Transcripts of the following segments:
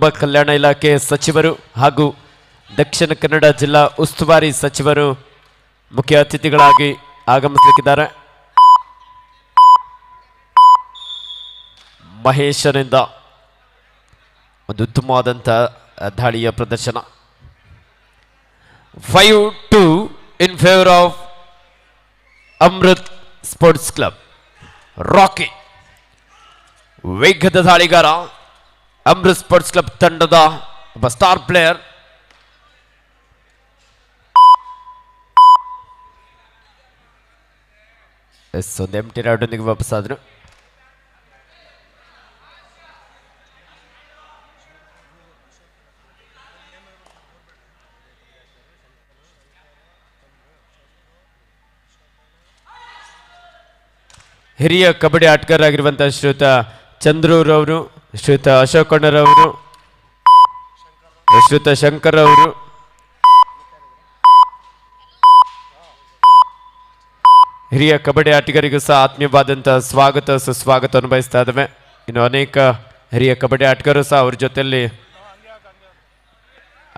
ಕುಟುಂಬ ಕಲ್ಯಾಣ ಇಲಾಖೆ ಸಚಿವರು ಹಾಗೂ ದಕ್ಷಿಣ ಕನ್ನಡ ಜಿಲ್ಲಾ ಉಸ್ತುವಾರಿ ಸಚಿವರು ಮುಖ್ಯ ಅತಿಥಿಗಳಾಗಿ ಆಗಮಿಸಲಿದ್ದಾರೆ. ಮಹೇಶನಿಂದ ಒಂದು ಉತ್ತಮವಾದಂಥ ದಾಳಿಯ ಪ್ರದರ್ಶನ. 5-2 in favour of Amrit sports club. Rocky ವೇಗದ ದಾಳಿಗಾರ, ಅಮೃತ್ ಸ್ಪೋರ್ಟ್ಸ್ ಕ್ಲಬ್ ತಂಡದ ಒಬ್ಬ ಸ್ಟಾರ್ ಪ್ಲೇಯರ್. ಒಂದು ಎಂಟಿ ರೌಂಡ್ನೊಂದಿಗೆ ವಾಪಸ್ಸಾದ್ರು. ಹಿರಿಯ ಕಬಡ್ಡಿ ಆಟಗಾರರಾಗಿರುವಂತಹ ಶ್ರೀಯುತ ಚಂದ್ರೂರವರು, ಶ್ರೀಯುತ ಅಶೋಕಣ್ಣರವರು, ಶ್ರೀಯುತ ಶಂಕರ್ ಅವರು, ಹಿರಿಯ ಕಬಡ್ಡಿ ಆಟಗಾರರಿಗೂ ಸಹ ಆತ್ಮೀಯವಾದಂತಹ ಸ್ವಾಗತ ಸುಸ್ವಾಗತ ಅನುಭವಿಸ್ತಾ ಇದ್ದಾವೆ. ಇನ್ನು ಅನೇಕ ಹಿರಿಯ ಕಬಡ್ಡಿ ಆಟಗಾರರು ಸಹ ಅವ್ರ ಜೊತೆಯಲ್ಲಿ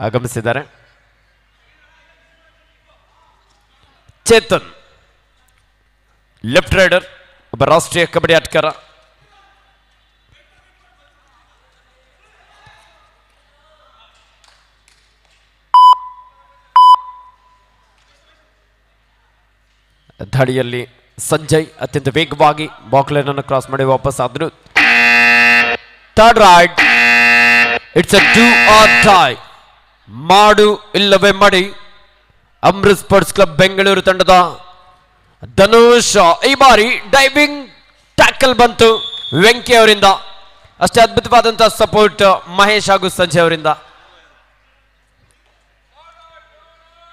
ಆಗಮಿಸಿದ್ದಾರೆ. ಚೇತನ್ ಲೆಫ್ಟ್ ರೈಡರ್, ಒಬ್ಬ ರಾಷ್ಟ್ರೀಯ ಕಬಡ್ಡಿ ಆಟಗಾರ. ದಾಳಿಯಲ್ಲಿ ಸಂಜಯ್ ಅತ್ಯಂತ ವೇಗವಾಗಿ ಬಾಕ್ಲೈನ್ ಅನ್ನು ಕ್ರಾಸ್ ಮಾಡಿ ವಾಪಸ್ ಆದ್ರು. Third ride, it's a do or die. ಮಾಡು ಇಲ್ಲವೇ ಮಡಿ. ಅಮೃತ್ ಸ್ಪೋರ್ಟ್ಸ್ ಕ್ಲಬ್ ಬೆಂಗಳೂರು ತಂಡದ ಧನುಷ್ ಈ ಬಾರಿ ಡೈವಿಂಗ್ ಟ್ಯಾಕಲ್ ಬಂತು ವೆಂಕಿ ಅವರಿಂದ. ಅಷ್ಟೇ ಅದ್ಭುತವಾದಂತಹ ಸಪೋರ್ಟ್ ಮಹೇಶ್ ಹಾಗೂ ಸಂಜಯ್ ಅವರಿಂದ.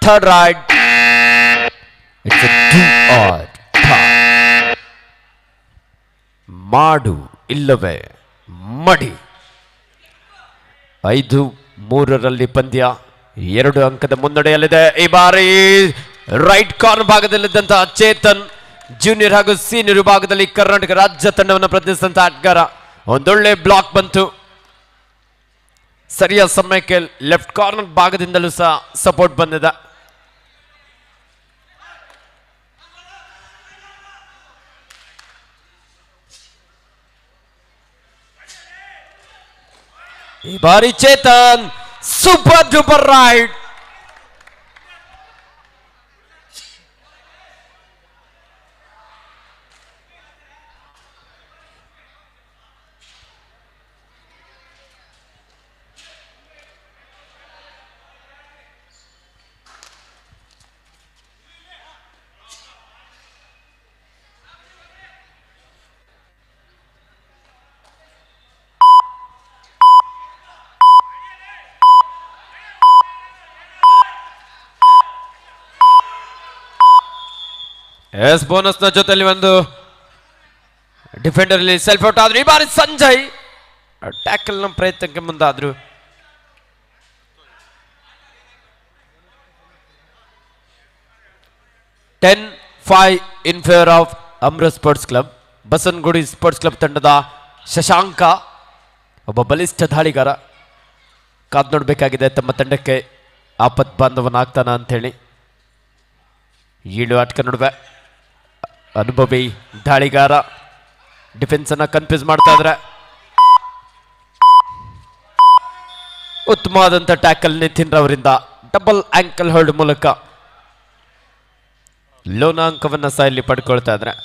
Third ride, it's A do or die. ಮಾಡು ಇಲ್ಲವೇ ಮಡಿ. 5-3 ಪಂದ್ಯ 2 ಅಂಕದ ಮುನ್ನಡೆಯಲ್ಲಿದೆ. ಈ ಬಾರಿ ರೈಟ್ ಕಾರ್ನರ್ ಭಾಗದಲ್ಲಿದ್ದಂತಹ ಚೇತನ್ ಜೂನಿಯರ್ ಹಾಗೂ ಸೀನಿಯರ್ ವಿಭಾಗದಲ್ಲಿ ಕರ್ನಾಟಕ ರಾಜ್ಯ ತಂಡವನ್ನು ಪ್ರತಿನಿಧಿಸಿದಂತ ಆಟಗಾರ. ಒಂದೊಳ್ಳೆ ಬ್ಲಾಕ್ ಬಂತು. ಸರಿಯಾದ ಸಮಯಕ್ಕೆ ಲೆಫ್ಟ್ ಕಾರ್ನರ್ ಭಾಗದಿಂದಲೂ ಸಹ ಸಪೋರ್ಟ್ ಬಂದಿದೆ. ಈ ಬಾರಿ Chetan super duper raid. Yes bonus ನ ಜೊತೆಲಿ ಒಂದು ಡಿಫೆಂಡರ್ ಅಲ್ಲಿ ಸೆಲ್ಫ್ ಔಟ್ ಆದ್ರು. ಈ ಬಾರಿ ಸಂಜಯ್ ಟ್ಯಾಕಲ್ ನ ಪ್ರಯತ್ನಕ್ಕೆ ಮುಂದಾದ್ರು. Ten 5 in favour of Amrit sports club. Basavanagudi sports club ತಂಡದ ಶಶಾಂಕ ಒಬ್ಬ ಬಲಿಷ್ಠ ದಾಳಿಗಾರ. ಕಾದ್ ನೋಡ್ಬೇಕಾಗಿದೆ ತಮ್ಮ ತಂಡಕ್ಕೆ ಆಪತ್ ಬಾಂಧವನಾಗ್ತಾನ ಅಂತ ಹೇಳಿ. ಏಳು ಆಟಕ ನಡುವೆ ಅನುಭವಿ ದಾಳಿಗಾರ ಡಿಫೆನ್ಸ್ ಅನ್ನ ಕನ್ಫ್ಯೂಸ್ ಮಾಡ್ತಾ ಇದ್ರೆ. ಉತ್ತಮವಾದಂತ ಟ್ಯಾಕಲ್ ನಿತಿನ್ ರವರಿಂದ ಡಬಲ್ ಆಂಕಲ್ ಹೋಲ್ಡ್ ಮೂಲಕ ಲೋನ ಅಂಕವನ್ನ ಸಹ ಇಲ್ಲಿ ಪಡ್ಕೊಳ್ತಾ ಇದ್ರೆ.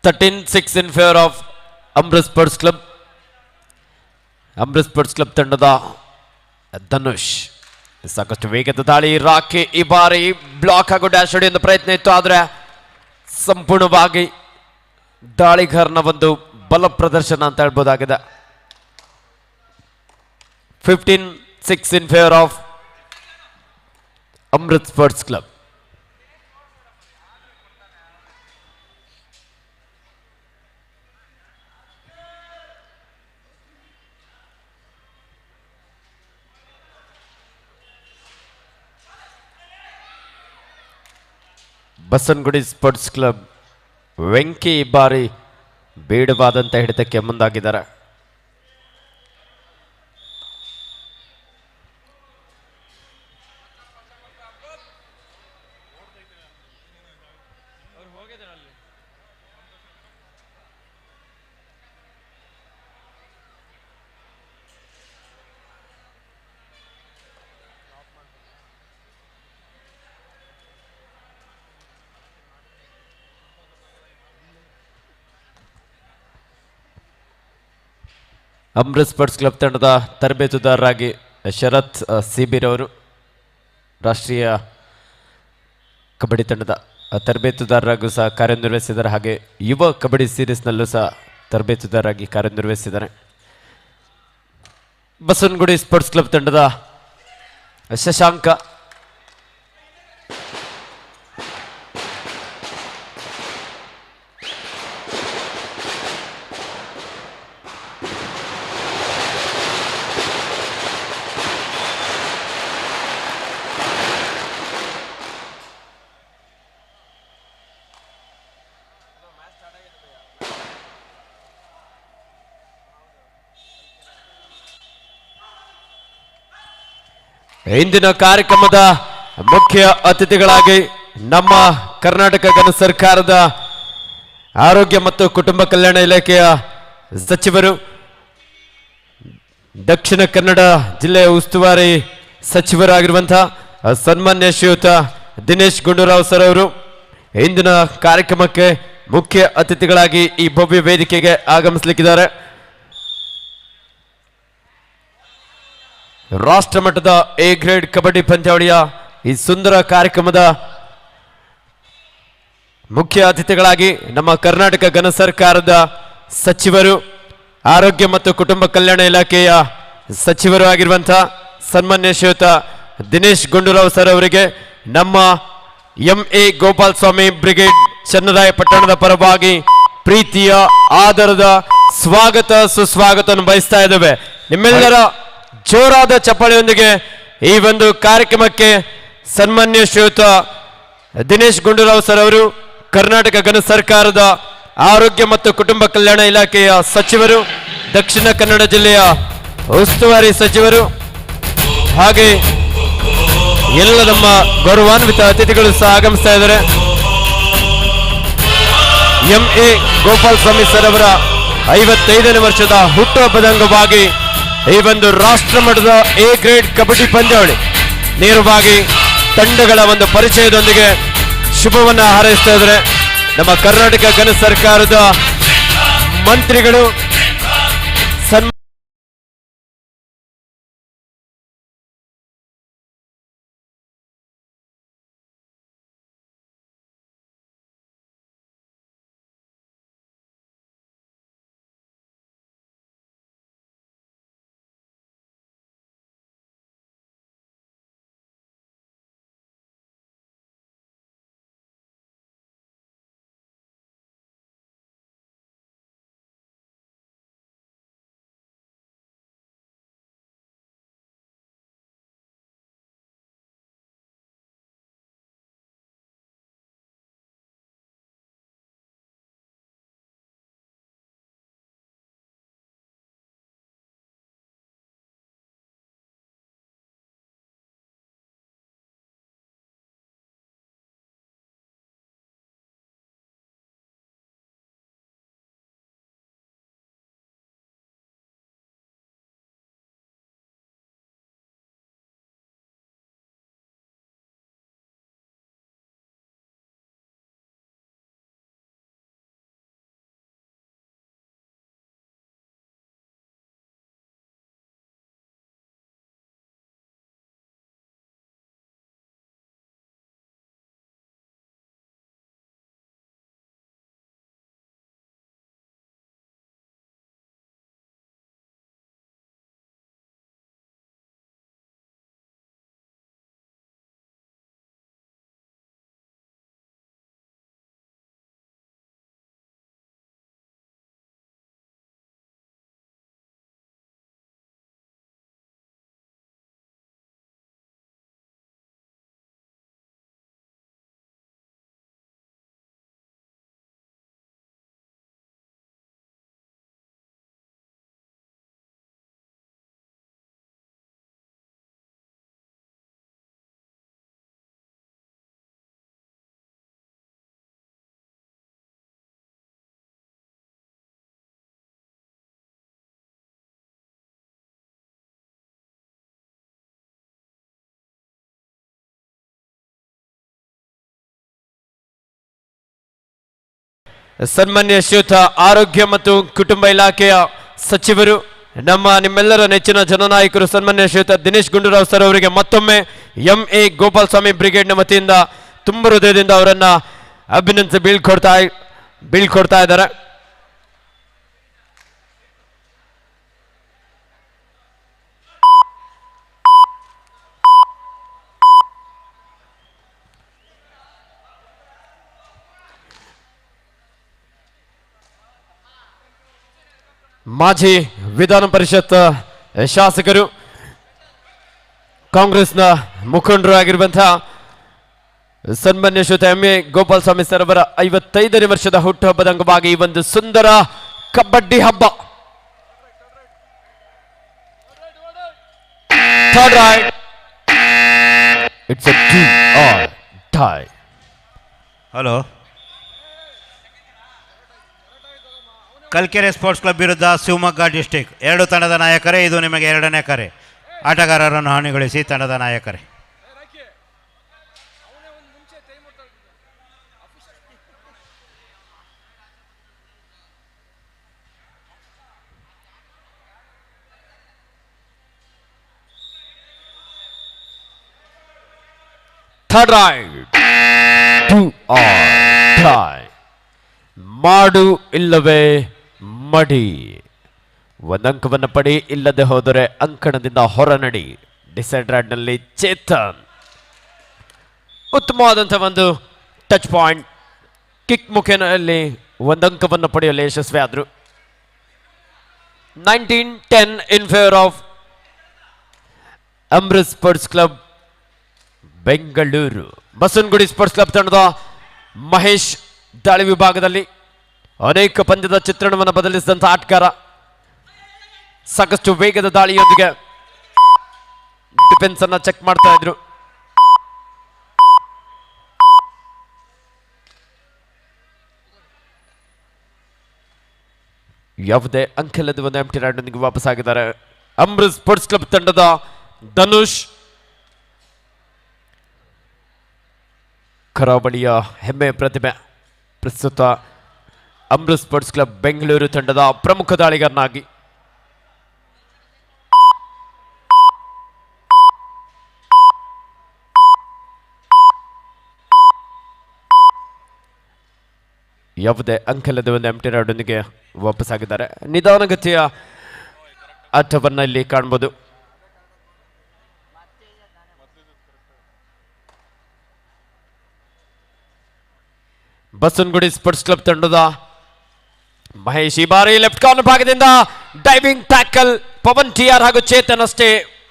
13-6 in favor of Amrit Sports Club. Amrit Sports Club ತಂಡದ ಧನುಷ್ ಸಾಕಷ್ಟು ವೇಗದ ದಾಳಿ. ರಾಕಿ ಈ ಬಾರಿ ಬ್ಲಾಕ್ ಹಾಗೂ ಡ್ಯಾಶ್ ಹೊಡೆಯುವ ಪ್ರಯತ್ನ ಇತ್ತು, ಆದರೆ ಸಂಪೂರ್ಣವಾಗಿ ದಾಳಿಗಾರನ ಒಂದು ಬಲ ಪ್ರದರ್ಶನ ಅಂತ ಹೇಳ್ಬೋದಾಗಿದೆ. 15-6 in favor of Amrit Sports Club. Basavanagudi sports club Venky ಈ ಬಾರಿ ಬೇಡವಾದಂಥ ಹಿಡಿತಕ್ಕೆ ಮುಂದಾಗಿದ್ದಾರೆ. ಅಮೃತ್ ಸ್ಪೋರ್ಟ್ಸ್ ಕ್ಲಬ್ ತಂಡದ ತರಬೇತುದಾರರಾಗಿ ಶರತ್ ಸಿಬಿರ್ ಅವರು ರಾಷ್ಟ್ರೀಯ ಕಬಡ್ಡಿ ತಂಡದ ತರಬೇತುದಾರರಾಗೂ ಸಹ ಕಾರ್ಯನಿರ್ವಹಿಸಿದ್ದಾರೆ. ಹಾಗೆ ಯುವ ಕಬಡ್ಡಿ ಸೀರೀಸ್ನಲ್ಲೂ ಸಹ ತರಬೇತುದಾರರಾಗಿ ಕಾರ್ಯನಿರ್ವಹಿಸಿದ್ದಾರೆ. ಬಸವನಗುಡಿ ಸ್ಪೋರ್ಟ್ಸ್ ಕ್ಲಬ್ ತಂಡದ ಶಶಾಂಕ ಇಂದಿನ ಕಾರ್ಯಕ್ರಮದ ಮುಖ್ಯ ಅತಿಥಿಗಳಾಗಿ ನಮ್ಮ ಕರ್ನಾಟಕ ಗಣ ಸರ್ಕಾರದ ಆರೋಗ್ಯ ಮತ್ತು ಕುಟುಂಬ ಕಲ್ಯಾಣ ಇಲಾಖೆಯ ಸಚಿವರು, ದಕ್ಷಿಣ ಕನ್ನಡ ಜಿಲ್ಲೆಯ ಉಸ್ತುವಾರಿ ಸಚಿವರಾಗಿರುವಂತಹ ಸನ್ಮಾನ್ಯ ಶ್ರೀಯುತ ದಿನೇಶ್ ಗುಂಡೂರಾವ್ ಸರ್ ಅವರು ಇಂದಿನ ಕಾರ್ಯಕ್ರಮಕ್ಕೆ ಮುಖ್ಯ ಅತಿಥಿಗಳಾಗಿ ಈ ಭವ್ಯ ವೇದಿಕೆಗೆ ಆಗಮಿಸಲಿಕ್ಕಿದ್ದಾರೆ. ರಾಷ್ಟ್ರ ಮಟ್ಟದ ಎ ಗ್ರೇಡ್ ಕಬಡ್ಡಿ ಪಂದ್ಯಾವಳಿಯ ಈ ಸುಂದರ ಕಾರ್ಯಕ್ರಮದ ಮುಖ್ಯ ಅತಿಥಿಗಳಾಗಿ ನಮ್ಮ ಕರ್ನಾಟಕ ಗಣ ಸರ್ಕಾರದ ಸಚಿವರು, ಆರೋಗ್ಯ ಮತ್ತು ಕುಟುಂಬ ಕಲ್ಯಾಣ ಇಲಾಖೆಯ ಸಚಿವರು ಆಗಿರುವಂತಹ ಸನ್ಮಾನ್ಯ ಶ್ರೀಯುತ ದಿನೇಶ್ ಗುಂಡೂರಾವ್ ಸರ್ ಅವರಿಗೆ ನಮ್ಮ MA ಗೋಪಾಲ್ ಸ್ವಾಮಿ ಬ್ರಿಗೇಡ್ ಚನ್ನರಾಯಪಟ್ಟಣದ ಪರವಾಗಿ ಪ್ರೀತಿಯ ಆದರದ ಸ್ವಾಗತ ಸುಸ್ವಾಗತವನ್ನು ಬಯಸ್ತಾ ಇದ್ದೇವೆ. ನಿಮ್ಮೆಲ್ಲರ ಜೋರಾದ ಚಪ್ಪಾಳೆಯೊಂದಿಗೆ ಈ ಒಂದು ಕಾರ್ಯಕ್ರಮಕ್ಕೆ ಸನ್ಮಾನ್ಯ ಶ್ರೀಯುತ ದಿನೇಶ್ ಗುಂಡೂರಾವ್ ಸರ್ ಅವರು, ಕರ್ನಾಟಕ ಗಣ ಸರ್ಕಾರದ ಆರೋಗ್ಯ ಮತ್ತು ಕುಟುಂಬ ಕಲ್ಯಾಣ ಇಲಾಖೆಯ ಸಚಿವರು, ದಕ್ಷಿಣ ಕನ್ನಡ ಜಿಲ್ಲೆಯ ಉಸ್ತುವಾರಿ ಸಚಿವರು, ಹಾಗೆ ಎಲ್ಲ ನಮ್ಮ ಗೌರವಾನ್ವಿತ ಅತಿಥಿಗಳು ಸಹ ಆಗಮಿಸ್ತಾ ಇದ್ದಾರೆ. MA ಗೋಪಾಲ್ ಸ್ವಾಮಿ ಸರ್ ಅವರ 55ನೇ ವರ್ಷದ ಹುಟ್ಟುಹಬ್ಬದ ಅಂಗವಾಗಿ ಈ ಒಂದು ರಾಷ್ಟ್ರ ಮಟ್ಟದ ಎ ಗ್ರೇಡ್ ಕಬಡ್ಡಿ ಪಂದ್ಯಾವಳಿ ನೇರವಾಗಿ ತಂಡಗಳ ಒಂದು ಪರಿಚಯದೊಂದಿಗೆ ಶುಭವನ್ನ ಹಾರೈಸ್ತಾ ಇದ್ದಾರೆ. ನಮ್ಮ ಕರ್ನಾಟಕ ಗಣ ಸರ್ಕಾರದ ಮಂತ್ರಿಗಳು ಸನ್ಮಾನ್ಯ ಶ್ರೀಯುತ ಆರೋಗ್ಯ ಮತ್ತು ಕುಟುಂಬ ಇಲಾಖೆಯ ಸಚಿವರು, ನಿಮ್ಮೆಲ್ಲರ ನೆಚ್ಚಿನ ಜನನಾಯಕರು ಸನ್ಮಾನ್ಯ ಶ್ರೀಯುತ ದಿನೇಶ್ ಗುಂಡೂರಾವ್ ಸರ್ ಅವರಿಗೆ ಮತ್ತೊಮ್ಮೆ MA ಗೋಪಾಲ್ ಸ್ವಾಮಿ ಬ್ರಿಗೇಡ್ನ ವತಿಯಿಂದ ತುಂಬ ಹೃದಯದಿಂದ ಅವರನ್ನ ಅಭಿನಂದಿಸಿ ಬೀಳ್ಕೊಡ್ತಾ ಇದ್ದಾರೆ. ಮಾಜಿ ವಿಧಾನ ಪರಿಷತ್ ಶಾಸಕರು, ಕಾಂಗ್ರೆಸ್ನ ಮುಖಂಡರು ಆಗಿರುವಂತಹ ಸನ್ಮಾನ್ಯ ಶ್ರೀಯುತ MA ಗೋಪಾಲ್ ಸ್ವಾಮಿ ಸರ್ ಅವರ 55ನೇ ವರ್ಷದ ಹುಟ್ಟುಹಬ್ಬದ ಅಂಗವಾಗಿ ಈ ಒಂದು ಸುಂದರ ಕಬಡ್ಡಿ ಹಬ್ಬ. Third raid, it's a do or die. Hello, Kalkere sports club ವಿರುದ್ಧ ಶಿವಮೊಗ್ಗ ಡಿಸ್ಟಿಕ್ 2 ತಂಡದ ನಾಯಕರೇ. ಇದು ನಿಮಗೆ 2ನೇ ಕರೆ. ಆಟಗಾರರನ್ನು ಹಾನಿಗೊಳಿಸಿ ತಂಡದ ನಾಯಕರೇ. Third raid, do or die. ಮಾಡು ಇಲ್ಲವೇ ಮಡಿ. ಒಂದಂಕವನ್ನು ಪಡಿ, ಇಲ್ಲದೆ ಹೋದರೆ ಅಂಕಣದಿಂದ ಹೊರನಡಿ. ಡಿಸೈಡ್ ನಲ್ಲಿ ಚೇತನ್ ಉತ್ತಮವಾದಂತಹ ಒಂದು ಟಚ್ ಪಾಯಿಂಟ್ ಕಿಕ್ ಮುಖೇನಲ್ಲಿ ಒಂದಂಕವನ್ನು ಪಡೆಯಲು ಯಶಸ್ವಿ ಆದರು. 19-10 ಇನ್ favour of Amrit sports club Bengaluru. Basavanagudi sports club ತಂಡದ ಮಹೇಶ್ ದಾಳಿ ವಿಭಾಗದಲ್ಲಿ ಅನೇಕ ಪಂದ್ಯದ ಚಿತ್ರಣವನ್ನು ಬದಲಿಸಿದಂಥ ಆಟಗಾರ. ಸಾಕಷ್ಟು ವೇಗದ ದಾಳಿಯೊಂದಿಗೆ ಡಿಫೆನ್ಸ್ ಅನ್ನ ಚೆಕ್ ಮಾಡ್ತಾ ಇದ್ರು. ಯಾವುದೇ ಅಂಕೆಲ್ಲದ ಒಂದು ಎಂಟಿ ರೈಡ್ನೊಂದಿಗೆ ವಾಪಸ್ ಆಗಿದ್ದಾರೆ ಅಮೃತ್ ಸ್ಪೋರ್ಟ್ಸ್ ಕ್ಲಬ್ ತಂಡದ ಧನುಷ್. ಕರಾವಳಿಯ ಹೆಮ್ಮೆಯ ಪ್ರತಿಭೆ, ಪ್ರಸ್ತುತ ಅಮೃತ್ ಸ್ಪೋರ್ಟ್ಸ್ ಕ್ಲಬ್ ಬೆಂಗಳೂರು ತಂಡದ ಪ್ರಮುಖ ದಾಳಿಗಾರನಾಗಿ. ಯಾವುದೇ ಅಂಕೆಲ್ಲದ ಒಂದು ಎಂಟಿ ರೈಡ್ನೊಂದಿಗೆ ವಾಪಸ್ ಆಗಿದ್ದಾರೆ. ನಿಧಾನಗತಿಯ ಆಟವನ್ನ ಇಲ್ಲಿ ಕಾಣಬಹುದು. ಬಸವನಗುಡಿ ಸ್ಪೋರ್ಟ್ಸ್ ಕ್ಲಬ್ ತಂಡದ ಮಹೇಶ್ ಈ ಬಾರಿ ಲೆಫ್ಟ್ ಕಾರ್ನರ್ ಭಾಗದಿಂದ ಡೈವಿಂಗ್ ಟ್ಯಾಕಲ್. ಪವನ್ TR ಹಾಗೂ ಚೇತನ್ ಅಷ್ಟೇ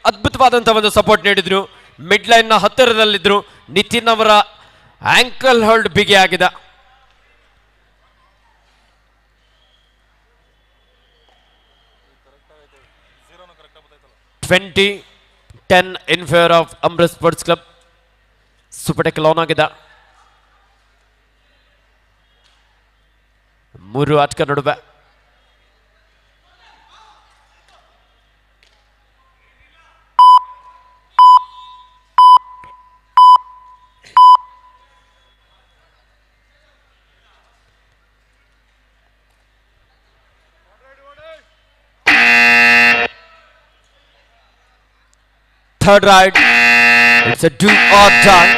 ಅದ್ಭುತವಾದಂತಹ ಒಂದು ಸಪೋರ್ಟ್ ನೀಡಿದ್ರು. ಮಿಡ್ ಲೈನ್ ನ ಹತ್ತಿರದಲ್ಲಿದ್ರು. ನಿತಿನ್ ಅವರ ಆಂಕಲ್ ಹೋಲ್ಡ್ ಬಿಗಿ ಆಗಿದೆ. $20-10 in favour of Amrit sports club. Super tackle ಆಗಿದೆ. 3 ಆಟಗಾರರ ನಡುವೆ. Third right, it's a do or die.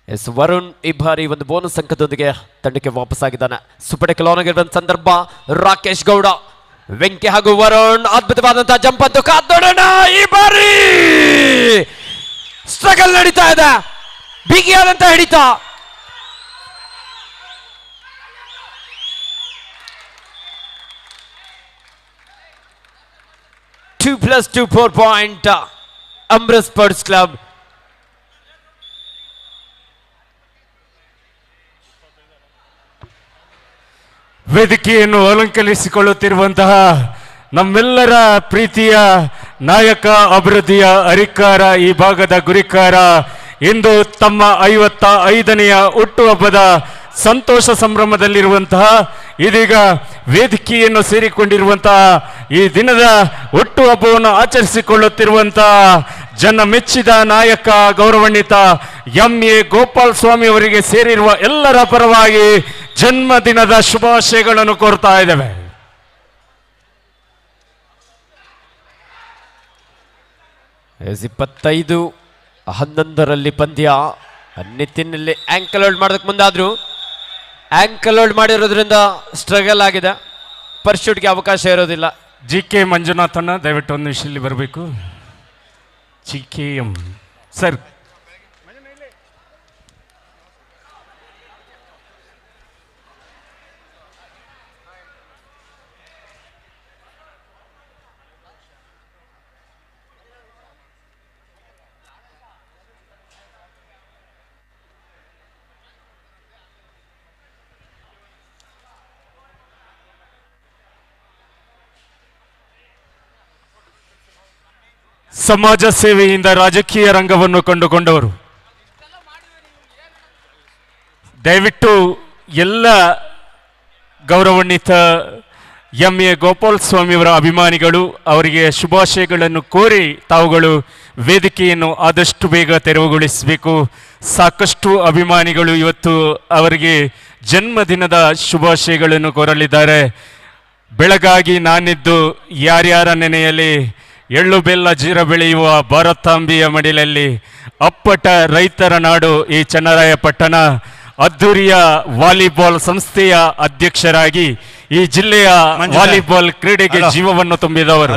Yes Varun ಈ ಬಾರಿ ಒಂದು ಬೋನಸ್ ಅಂಕದೊಂದಿಗೆ ತಂಡಕ್ಕೆ ವಾಪಸ್ ಆಗಿದ್ದಾನೆ. ಸುಪಡೆ ಕೆಲವೊಂದಿರುವಂತ ಸಂದರ್ಭ. ರಾಕೇಶ್ ಗೌಡ, ವೆಂಕಿ ಹಾಗೂ ವರುಣ್ ಅದ್ಭುತವಾದಂತಹ ಜಂಪ್ ಅಂತೂ ಕಾದೋಡೋಣ. ಈ ಬಾರಿ ಸ್ಟ್ರಗಲ್ ನಡೀತಾ ಇದೆ, ಬಿಗಿಯಾದಂತ ಹಿಡಿತ. Two plus 2 4 point Amrit sports club. ವೇದಿಕೆಯನ್ನು ಅಲಂಕರಿಸಿಕೊಳ್ಳುತ್ತಿರುವಂತಹ ನಮ್ಮೆಲ್ಲರ ಪ್ರೀತಿಯ ನಾಯಕ ಅಭಿವೃದ್ಧಿಯ ಹರಿಕಾರ ಈ ಭಾಗದ ಗುರಿಕಾರ ಇಂದು ತಮ್ಮ 55ನೆಯ ಹುಟ್ಟುಹಬ್ಬದ ಸಂತೋಷ ಸಂಭ್ರಮದಲ್ಲಿರುವಂತಹ ಇದೀಗ ವೇದಿಕೆಯನ್ನು ಸೇರಿಕೊಂಡಿರುವಂತಹ ಈ ದಿನದ ಹುಟ್ಟುಹಬ್ಬವನ್ನು ಆಚರಿಸಿಕೊಳ್ಳುತ್ತಿರುವಂತಹ ಜನ ಮೆಚ್ಚಿದ ನಾಯಕ ಗೌರವಾನ್ವಿತ ಎಂ.ಎ. ಗೋಪಾಲ್ ಸ್ವಾಮಿ ಅವರಿಗೆ ಸೇರಿರುವ ಎಲ್ಲರ ಪರವಾಗಿ ಜನ್ಮದಿನದ ಶುಭಾಶಯಗಳನ್ನು ಕೋರ್ತಾ ಇದ್ದೇವೆ. ಎಸ್ 25-11ರಲ್ಲಿ ಪಂದ್ಯ. ನಿತಿನಲ್ಲಿ ಆಂಕಲ್ ಹೋಲ್ಡ್ ಮಾಡೋದಕ್ಕೆ ಮುಂದಾದ್ರು ಆಂಕಲ್ ಹೋಲ್ಡ್ ಮಾಡಿರೋದ್ರಿಂದ ಸ್ಟ್ರಗಲ್ ಆಗಿದೆ. ಪರ್ಶೂಟ್ಗೆ ಅವಕಾಶ ಇರೋದಿಲ್ಲ. ಜಿ.ಕೆ. ಮಂಜುನಾಥಣ್ಣ ದಯವಿಟ್ಟು ಒಂದು ನಿಮಿಷ ಇಲ್ಲಿ ಬರಬೇಕು. ಜಿ.ಕೆ.ಎಂ. ಸರ್, ಸಮಾಜ ಸೇವೆಯಿಂದ ರಾಜಕೀಯ ರಂಗವನ್ನು ಕಂಡುಕೊಂಡವರು. ದಯವಿಟ್ಟು ಎಲ್ಲ ಗೌರವಾನ್ವಿತ ಎಂ.ಎ. ಗೋಪಾಲ್ ಸ್ವಾಮಿಯವರ ಅಭಿಮಾನಿಗಳು ಅವರಿಗೆ ಶುಭಾಶಯಗಳನ್ನು ಕೋರಿ ತಾವುಗಳು ವೇದಿಕೆಯನ್ನು ಆದಷ್ಟು ಬೇಗ ತೆರವುಗೊಳಿಸಬೇಕು. ಸಾಕಷ್ಟು ಅಭಿಮಾನಿಗಳು ಇವತ್ತು ಅವರಿಗೆ ಜನ್ಮದಿನದ ಶುಭಾಶಯಗಳನ್ನು ಕೋರಲಿದ್ದಾರೆ. ಬೆಳಗಾಗಿ ನಾನಿದ್ದು ಯಾರ್ಯಾರ ನೆನೆಯಲ್ಲಿ ಎಳ್ಳು ಬೆಲ್ಲ ಜೀರ ಬೆಳೆಯುವ ಭಾರತಾಂಬಿಯ ಮಡಿಲಲ್ಲಿ ಅಪ್ಪಟ ರೈತರ ನಾಡು ಈ ಚನ್ನರಾಯಪಟ್ಟಣ. ಅದ್ದೂರಿಯ ವಾಲಿಬಾಲ್ ಸಂಸ್ಥೆಯ ಅಧ್ಯಕ್ಷರಾಗಿ ಈ ಜಿಲ್ಲೆಯ ವಾಲಿಬಾಲ್ ಕ್ರೀಡೆಗೆ ಜೀವವನ್ನು ತುಂಬಿದವರು.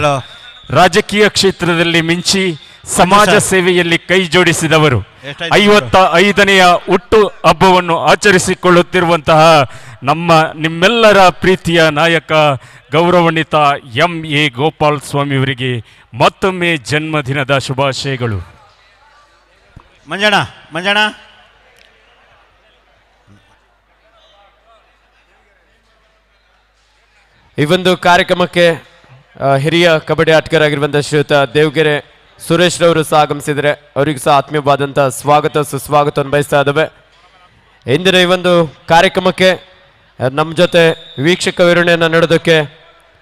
ರಾಜಕೀಯ ಕ್ಷೇತ್ರದಲ್ಲಿ ಮಿಂಚಿ ಸಮಾಜ ಸೇವೆಯಲ್ಲಿ ಕೈ ಜೋಡಿಸಿದವರು. 55ನೆಯ ಹುಟ್ಟು ಹಬ್ಬವನ್ನು ಆಚರಿಸಿಕೊಳ್ಳುತ್ತಿರುವಂತಹ ನಿಮ್ಮೆಲ್ಲರ ಪ್ರೀತಿಯ ನಾಯಕ ಗೌರವಾನ್ವಿತ ಎಂ.ಎ. ಗೋಪಾಲ್ ಸ್ವಾಮಿಯವರಿಗೆ ಮತ್ತೊಮ್ಮೆ ಜನ್ಮದಿನದ ಶುಭಾಶಯಗಳು. ಮಂಜಣ್ಣ ಈ ಒಂದು ಕಾರ್ಯಕ್ರಮಕ್ಕೆ ಹಿರಿಯ ಕಬಡ್ಡಿ ಆಟಗಾರರಾಗಿರುವಂತಹ ಶ್ರೀಯುತ ದೇವಗೆರೆ ಸುರೇಶ್ ರವರು ಸಹ ಆಗಮಿಸಿದರೆ ಅವರಿಗೂ ಸಹ ಆತ್ಮೀಯವಾದಂಥ ಸ್ವಾಗತ ಸುಸ್ವಾಗತವನ್ನು ಬಯಸ್ತಾ ಇದ್ದಾವೆ. ಇಂದಿನ ಈ ಒಂದು ಕಾರ್ಯಕ್ರಮಕ್ಕೆ ನಮ್ಮ ಜೊತೆ ವೀಕ್ಷಕ ವಿವರಣೆಯನ್ನು ನೀಡೋದಕ್ಕೆ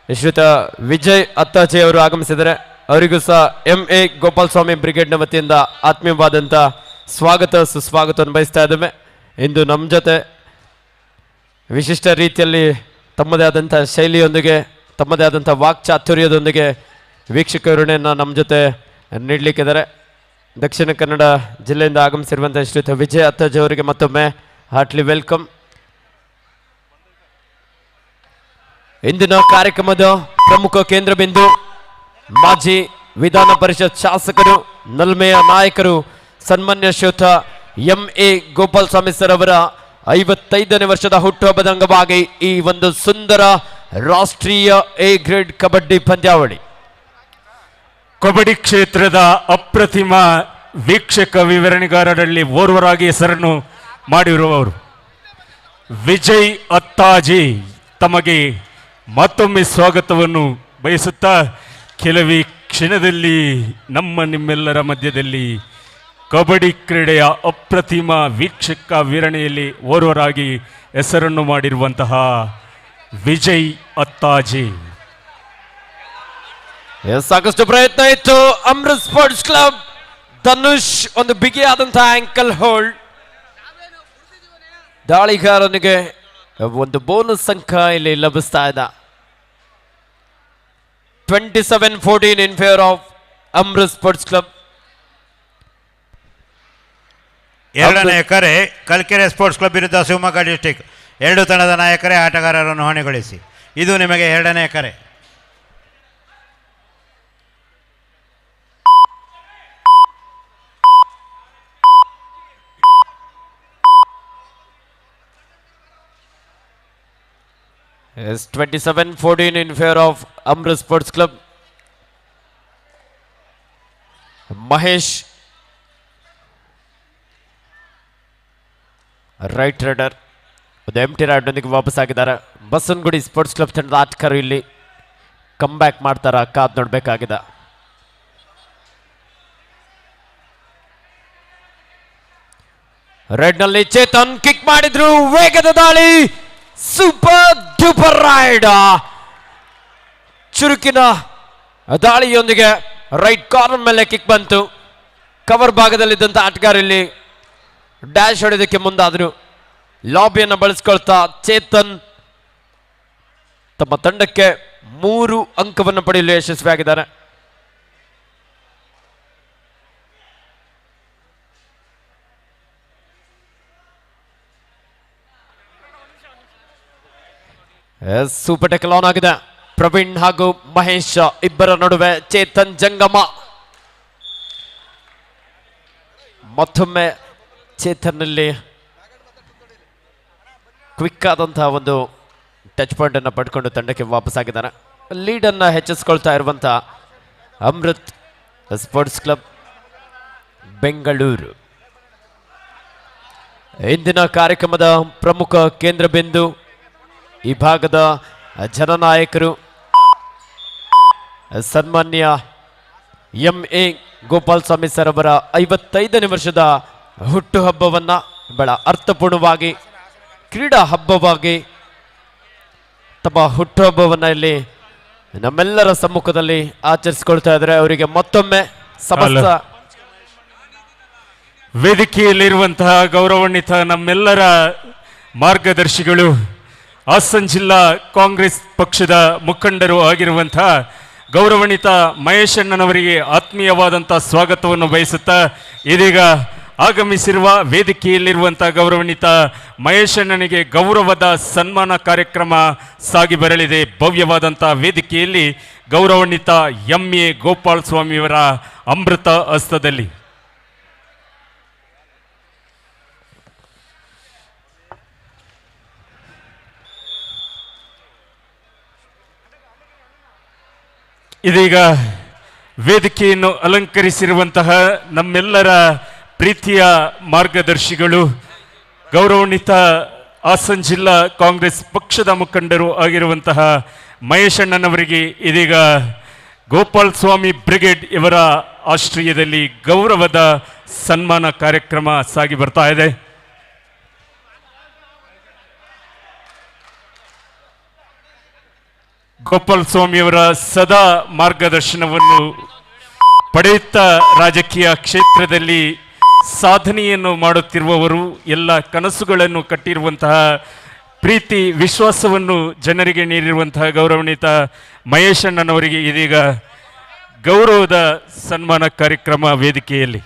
ಶ್ರೀಯುತ ವಿಜಯ್ ಅತ್ತಾಜಿ ಅವರು ಆಗಮಿಸಿದರೆ ಅವರಿಗೂ ಸಹ ಎಂ.ಎ. ಗೋಪಾಲ್ ಸ್ವಾಮಿ ಬ್ರಿಗೇಡ್ನ ವತಿಯಿಂದ ಆತ್ಮೀಯವಾದಂಥ ಸ್ವಾಗತ ಸುಸ್ವಾಗತವನ್ನು ಬಯಸ್ತಾ ಇದ್ದೇವೆ. ಇಂದು ನಮ್ಮ ಜೊತೆ ವಿಶಿಷ್ಟ ರೀತಿಯಲ್ಲಿ ತಮ್ಮದೇ ಆದಂಥ ಶೈಲಿಯೊಂದಿಗೆ ತಮ್ಮದೇ ಆದಂಥ ವಾಕ್ಚಾತುರ್ಯದೊಂದಿಗೆ ವೀಕ್ಷಕ ವಿವರಣೆಯನ್ನು ನಮ್ಮ ಜೊತೆ ನೀಡಲಿಕ್ಕಿದ್ದಾರೆ. ದಕ್ಷಿಣ ಕನ್ನಡ ಜಿಲ್ಲೆಯಿಂದ ಆಗಮಿಸಿರುವಂಥ ಶ್ರೀಯುತ ವಿಜಯ್ ಅತ್ತಾಜಿ ಅವರಿಗೆ ಮತ್ತೊಮ್ಮೆ ಹಾರ್ಟ್ಲಿ ವೆಲ್ಕಮ್. ಇಂದಿನ ಕಾರ್ಯಕ್ರಮದ ಪ್ರಮುಖ ಕೇಂದ್ರ ಬಿಂದು ಮಾಜಿ ವಿಧಾನ ಪರಿಷತ್ ಶಾಸಕರು, ನಲ್ಮೆಯ ನಾಯಕರು, ಸನ್ಮಾನ್ಯ ಶ್ರೀಯುತ ಎಂ.ಎ. ಗೋಪಾಲ್ ಸ್ವಾಮಿ ಸರ್ ಅವರ 55ನೇ ವರ್ಷದ ಹುಟ್ಟುಹಬ್ಬದ ಅಂಗವಾಗಿ ಈ ಒಂದು ಸುಂದರ ರಾಷ್ಟ್ರೀಯ ಎ ಗ್ರೇಡ್ ಕಬಡ್ಡಿ ಪಂದ್ಯಾವಳಿ. ಕಬಡ್ಡಿ ಕ್ಷೇತ್ರದ ಅಪ್ರತಿಮ ವೀಕ್ಷಕ ವಿವರಣೆಗಾರರಲ್ಲಿ ಓರ್ವರಾಗಿ ಹೆಸರನ್ನು ಮಾಡಿರುವವರು ವಿಜಯ್ ಅತ್ತಾಜಿ ತಮಗೆ ಮತ್ತೊಮ್ಮೆ ಸ್ವಾಗತವನ್ನು ಬಯಸುತ್ತಾ ಕೆಲವೇ ಕ್ಷಣದಲ್ಲಿ ನಿಮ್ಮೆಲ್ಲರ ಮಧ್ಯದಲ್ಲಿ ಕಬಡ್ಡಿ ಕ್ರೀಡೆಯ ಅಪ್ರತಿಮ ವೀಕ್ಷಕ ವಿವರಣೆಯಲ್ಲಿ ಓರ್ವರಾಗಿ ಹೆಸರನ್ನು ಮಾಡಿರುವಂತಹ ವಿಜಯ್ ಅತ್ತಾಜಿ. ಸಾಕಷ್ಟು ಪ್ರಯತ್ನ ಇತ್ತು. ಅಮೃತ್ ಸ್ಪೋರ್ಟ್ಸ್ ಕ್ಲಬ್ ಧನುಷ್ ಒಂದು ಬಿಗಿಯಾದಂತಹ ಆಂಕಲ್ ಹೋಲ್ಡ್. ದಾಳಿಗಾರನಿಗೆ ಒಂದು ಬೋನಸ್ ಅಂಕ ಇಲ್ಲಿ ಲಭಿಸ್ತಾ ಇದ್ದ. 27-14 ಇನ್ favour of Amrit sports club. ಎರಡನೇ ಕರೆ ಕಲ್ಕೆರೆ ಸ್ಪೋರ್ಟ್ಸ್ ಕ್ಲಬ್ ವಿರುದ್ಧ ಶಿವಮೊಗ್ಗ ಡಿಸ್ಟಿಕ್. ಎರಡು ತಂಡದ ನಾಯಕರೇ ಆಟಗಾರರನ್ನು ಹೊಣೆಗೊಳಿಸಿ. ಇದು ನಿಮಗೆ ಎರಡನೇ ಕರೆ. Yes, 27-14 in favor of Amrit Sports Club. Mahesh, right raider ಒಂದು ಎಂಟಿ ರೈಡ್ನೊಂದಿಗೆ ವಾಪಸ್ ಆಗಿದ್ದಾರೆ. ಬಸವನಗುಡಿ ಸ್ಪೋರ್ಟ್ಸ್ ಕ್ಲಬ್ ತಂಡದ ಆಟಗಾರರು ಇಲ್ಲಿ ಕಮ್ ಬ್ಯಾಕ್ ಮಾಡ್ತಾರ, ಕಾದ್ ನೋಡ್ಬೇಕಾಗಿದೆ. ರೆಡ್ ನಲ್ಲಿ ಚೇತನ್ ಕಿಕ್ ಮಾಡಿದ್ರು, ವೇಗದ ದಾಳಿ, ಸೂಪರ್ ಡೂಪರ್ ರೈಡ್, ಚುರುಕಿನ ದಾಳಿಯೊಂದಿಗೆ ರೈಟ್ ಕಾರ್ನರ್ ಮೇಲೆ ಕಿಕ್ ಬಂತು. ಕವರ್ ಭಾಗದಲ್ಲಿದ್ದಂಥ ಆಟಗಾರ ಇಲ್ಲಿ ಡ್ಯಾಶ್ ಹೊಡೆಯೋದಕ್ಕೆ ಮುಂದಾದ್ರು. ಲಾಬಿಯನ್ನು ಬಳಸ್ಕೊಳ್ತಾ ಚೇತನ್ ತಮ್ಮ ತಂಡಕ್ಕೆ 3 ಅಂಕವನ್ನು ಪಡೆಯಲು ಯಶಸ್ವಿಯಾಗಿದ್ದಾರೆ. ಸೂಪರ್ ಟೆಕಲ್ ಆನ್ ಆಗಿದೆ. ಪ್ರವೀಣ್ ಹಾಗೂ ಮಹೇಶ್ ಇಬ್ಬರ ನಡುವೆ ಚೇತನ್ ಜಂಗಮ. ಮತ್ತೊಮ್ಮೆ ಚೇತನ್ನಲ್ಲಿ ಕ್ವಿಕ್ ಆದಂತಹ ಒಂದು ಟಚ್ ಪಾಯಿಂಟ್ ಅನ್ನು ಪಡ್ಕೊಂಡು ತಂಡಕ್ಕೆ ವಾಪಸ್ಸಾಗಿದ್ದಾರೆ. ಲೀಡನ್ನು ಹೆಚ್ಚಿಸ್ಕೊಳ್ತಾ ಇರುವಂಥ ಅಮೃತ್ ಸ್ಪೋರ್ಟ್ಸ್ ಕ್ಲಬ್ ಬೆಂಗಳೂರು. ಇಂದಿನ ಕಾರ್ಯಕ್ರಮದ ಪ್ರಮುಖ ಕೇಂದ್ರ ಬಿಂದು ಈ ಭಾಗದ ಜನನಾಯಕರು ಸನ್ಮಾನ್ಯ ಎಂ.ಎ. ಗೋಪಾಲ್ ಸ್ವಾಮಿ ಸರ್ ಅವರ 55ನೇ ವರ್ಷದ ಹುಟ್ಟುಹಬ್ಬವನ್ನು ಬಹಳ ಅರ್ಥಪೂರ್ಣವಾಗಿ ಕ್ರೀಡಾ ಹಬ್ಬವಾಗಿ ತಮ್ಮ ಹುಟ್ಟುಹಬ್ಬವನ್ನು ಇಲ್ಲಿ ನಮ್ಮೆಲ್ಲರ ಸಮ್ಮುಖದಲ್ಲಿ ಆಚರಿಸಿಕೊಳ್ತಾ ಇದ್ದಾರೆ. ಅವರಿಗೆ ಮತ್ತೊಮ್ಮೆ ಸಮಸ್ತ ವೇದಿಕೆಯಲ್ಲಿರುವಂತಹ ಗೌರವಾನ್ವಿತ ನಮ್ಮೆಲ್ಲರ ಮಾರ್ಗದರ್ಶಿಗಳು, ಹಾಸನ ಜಿಲ್ಲಾ ಕಾಂಗ್ರೆಸ್ ಪಕ್ಷದ ಮುಖಂಡರು ಆಗಿರುವಂತಹ ಗೌರವಾನ್ವಿತ ಮಹೇಶಣ್ಣನವರಿಗೆ ಆತ್ಮೀಯವಾದಂಥ ಸ್ವಾಗತವನ್ನು ಬಯಸುತ್ತಾ ಇದೀಗ ಆಗಮಿಸಿರುವ ವೇದಿಕೆಯಲ್ಲಿರುವಂಥ ಗೌರವಾನ್ವಿತ ಮಹೇಶಣ್ಣನಿಗೆ ಗೌರವದ ಸನ್ಮಾನ ಕಾರ್ಯಕ್ರಮ ಸಾಗಿ ಬರಲಿದೆ. ಭವ್ಯವಾದಂಥ ವೇದಿಕೆಯಲ್ಲಿ ಗೌರವಾನ್ವಿತ ಎಂ.ಎ. ಗೋಪಾಲ್ ಸ್ವಾಮಿಯವರ ಅಮೃತ ಹಸ್ತದಲ್ಲಿ ಇದೀಗ ವೇದಿಕೆಯನ್ನು ಅಲಂಕರಿಸಿರುವಂತಹ ನಮ್ಮೆಲ್ಲರ ಪ್ರೀತಿಯ ಮಾರ್ಗದರ್ಶಿಗಳು, ಗೌರವಾನ್ವಿತ ಹಾಸನ ಜಿಲ್ಲಾ ಕಾಂಗ್ರೆಸ್ ಪಕ್ಷದ ಮುಖಂಡರು ಆಗಿರುವಂತಹ ಮಹೇಶಣ್ಣನವರಿಗೆ ಇದೀಗ ಗೋಪಾಲ್ ಸ್ವಾಮಿ ಬ್ರಿಗೇಡ್ ಇವರ ಆಶ್ರಯದಲ್ಲಿ ಗೌರವದ ಸನ್ಮಾನ ಕಾರ್ಯಕ್ರಮ ಸಾಗಿ ಬರ್ತಾ ಇದೆ. ಗೋಪಾಲ್ ಸ್ವಾಮಿಯವರ ಸದಾ ಮಾರ್ಗದರ್ಶನವನ್ನು ಪಡೆಯುತ್ತಾ ರಾಜಕೀಯ ಕ್ಷೇತ್ರದಲ್ಲಿ ಸಾಧನೆಯನ್ನು ಮಾಡುತ್ತಿರುವವರು, ಎಲ್ಲ ಕನಸುಗಳನ್ನು ಕಟ್ಟಿರುವಂತಹ, ಪ್ರೀತಿ ವಿಶ್ವಾಸವನ್ನು ಜನರಿಗೆ ನೀಡಿರುವಂತಹ ಗೌರವಾನ್ವಿತ ಮಹೇಶಣ್ಣನವರಿಗೆ ಇದೀಗ ಗೌರವದ ಸನ್ಮಾನ ಕಾರ್ಯಕ್ರಮ ವೇದಿಕೆಯಲ್ಲಿ.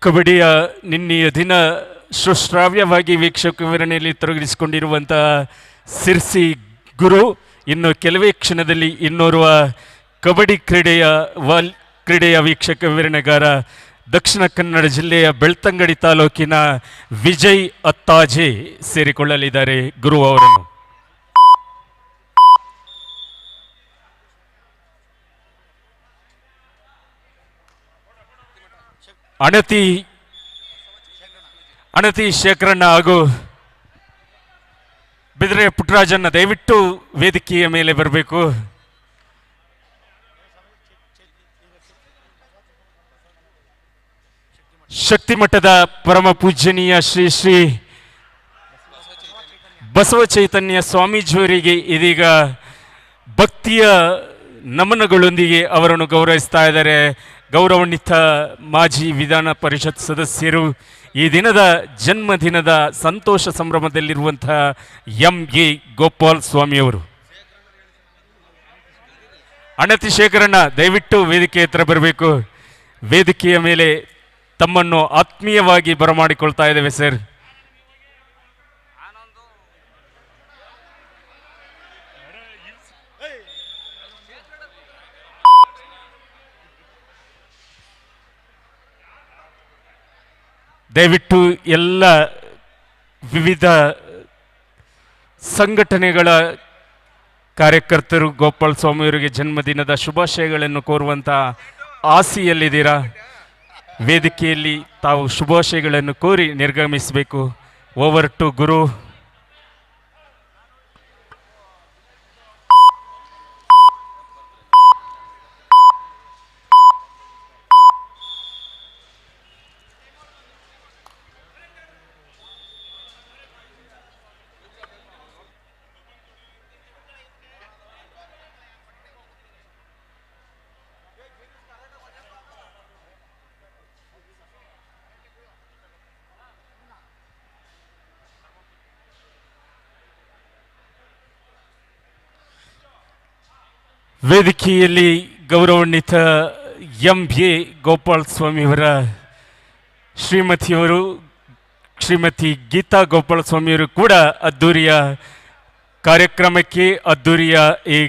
ಕಬಡ್ಡಿಯ ನಿನ್ನೆಯ ದಿನ ಸುಶ್ರಾವ್ಯವಾಗಿ ವೀಕ್ಷಕ ವಿವರಣೆಯಲ್ಲಿ ತೊಡಗಿಸಿಕೊಂಡಿರುವಂತಹ ಸಿರ್ಸಿ ಗುರು ಇನ್ನು ಕೆಲವೇ ಕ್ಷಣದಲ್ಲಿ ಇನ್ನೋರ್ವ ಕಬಡ್ಡಿ ಕ್ರೀಡೆಯ ವೀಕ್ಷಕ ವಿವರಣೆಗಾರ ದಕ್ಷಿಣ ಕನ್ನಡ ಜಿಲ್ಲೆಯ ಬೆಳ್ತಂಗಡಿ ತಾಲೂಕಿನ ವಿಜಯ್ ಅತ್ತಾಜೆ ಸೇರಿಕೊಳ್ಳಲಿದ್ದಾರೆ ಗುರು ಅವರನ್ನು. ಅಣತಿ ಶೇಖರಣ್ಣ ಹಾಗೂ ಬಿದ್ರೆ ಪುಟ್ಟರಾಜನ್ನ ದಯವಿಟ್ಟು ವೇದಿಕೆಯ ಮೇಲೆ ಬರಬೇಕು. ಶಕ್ತಿ ಮಠದ ಪರಮ ಪೂಜ್ಯನೀಯ ಶ್ರೀ ಶ್ರೀ ಬಸವ ಚೈತನ್ಯ ಸ್ವಾಮೀಜಿಯವರಿಗೆ ಇದೀಗ ಭಕ್ತಿಯ ನಮನಗಳೊಂದಿಗೆ ಅವರನ್ನು ಗೌರವಿಸ್ತಾ ಇದ್ದಾರೆ. ಗೌರವಾನ್ವಿತ ಮಾಜಿ ವಿಧಾನ ಪರಿಷತ್ ಸದಸ್ಯರು, ಈ ದಿನದ ಜನ್ಮದಿನದ ಸಂತೋಷ ಸಂಭ್ರಮದಲ್ಲಿರುವಂತಹ ಎಂ.ಎ. ಗೋಪಾಲ್ ಸ್ವಾಮಿಯವರು. ಅಣತಿ ಶೇಖರಣ್ಣ ದಯವಿಟ್ಟು ವೇದಿಕೆ ಹತ್ರ ಬರಬೇಕು. ವೇದಿಕೆಯ ಮೇಲೆ ತಮ್ಮನ್ನು ಆತ್ಮೀಯವಾಗಿ ಬರಮಾಡಿಕೊಳ್ತಾ ಇದ್ದೇವೆ ಸರ್. ದಯವಿಟ್ಟು ಎಲ್ಲ ವಿವಿಧ ಸಂಘಟನೆಗಳ ಕಾರ್ಯಕರ್ತರು ಗೋಪಾಲ್ ಸ್ವಾಮಿಯವರಿಗೆ ಜನ್ಮದಿನದ ಶುಭಾಶಯಗಳನ್ನು ಕೋರುವಂಥ ಆಸೆಯಲ್ಲಿದ್ದೀರಾ. ವೇದಿಕೆಯಲ್ಲಿ ತಾವು ಶುಭಾಶಯಗಳನ್ನು ಕೋರಿ ನಿರ್ಗಮಿಸಬೇಕು. ಓವರ್ ಟು ಗುರು. ವೇದಿಕೆಯಲ್ಲಿ ಗೌರವಾನ್ವಿತ ಎಂ.ಎ. ಗೋಪಾಲ್ ಸ್ವಾಮಿಯವರ ಶ್ರೀಮತಿಯವರು ಶ್ರೀಮತಿ ಗೀತಾ ಗೋಪಾಲ ಸ್ವಾಮಿಯವರು ಕೂಡ ಅದ್ದೂರಿಯ ಕಾರ್ಯಕ್ರಮಕ್ಕೆ ಅದ್ದೂರಿಯ ಈ